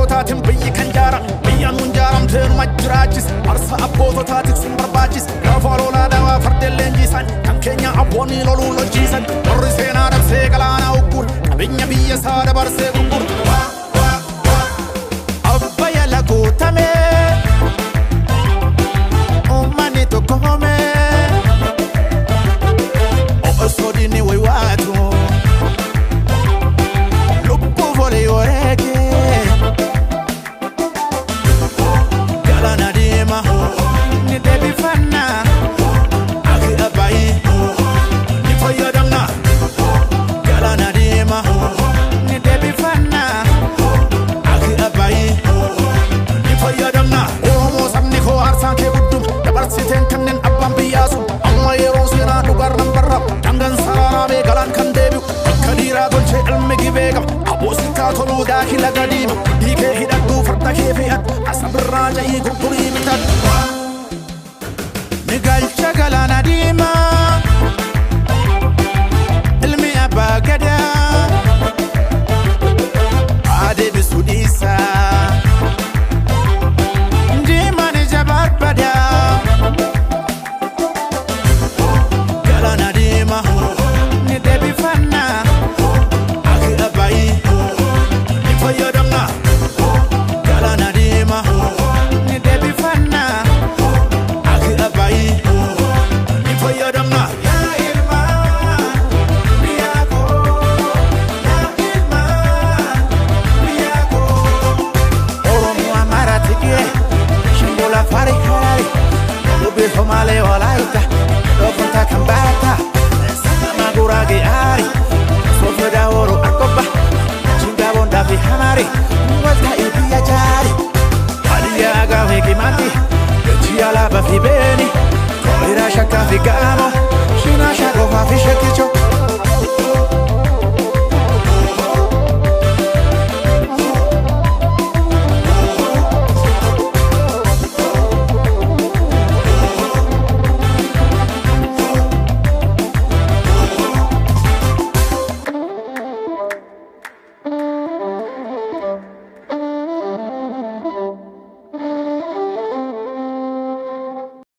Taatin biyyi kan jaara biyyaan mun jaaramteen majjiraachis arsa abboototaatiif sin barbaachis gaafa lolaa dawaa fardeen leenjisan kan keenya abboonni loluu lolchiisan warri seenaa dabsee galaanaa uggur qabeenya biyya isaa dabarsee gurgur abbayya laguutame uummanni tokko home osoo diinni waywaatu lubbuuf olii wareege daakila gadiima hiikee hidhadhuu farda kee fe'adhu asabirraa ja'ii gurgurii bitadhu ni galcha galaana diimaa ilmi abbaa gadaa adeebisu dhiisaa diimaan ija barbadaa galaana diimaa ni deebifannaa aki abbaayii Homale walaita, dokunta kambata, sama gurage ari, sofyo da oro akoba, chinga bonda fi hamari, wata ibiya jari, haliya agawe kimati, chi ala ba fi beni, koira shaka fi gamo, shina shako fa fi shakicho.